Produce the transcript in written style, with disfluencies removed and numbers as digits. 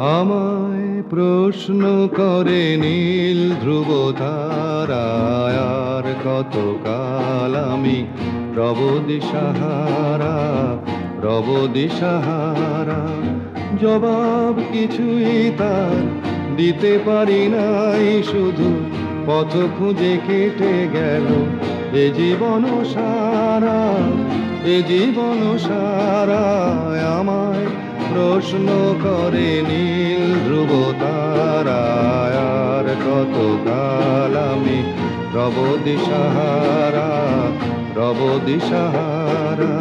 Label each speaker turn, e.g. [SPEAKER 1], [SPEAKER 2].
[SPEAKER 1] আমায় প্রশ্ন করে নীল ধ্রুব তারায়, আর কতকাল আমি রব দিশাহারা, রব দিশাহারা। জবাব কিছুই তার দিতে পারি নাই, শুধু পথ খুঁজে কেটে গেল এ জীবন সারা, এ জীবন সারা। আমায় প্রশ্ন করে নীল ধ্রুব তারায়, আর কতকাল আমি রব দিশাহারা, রব দিশাহারা।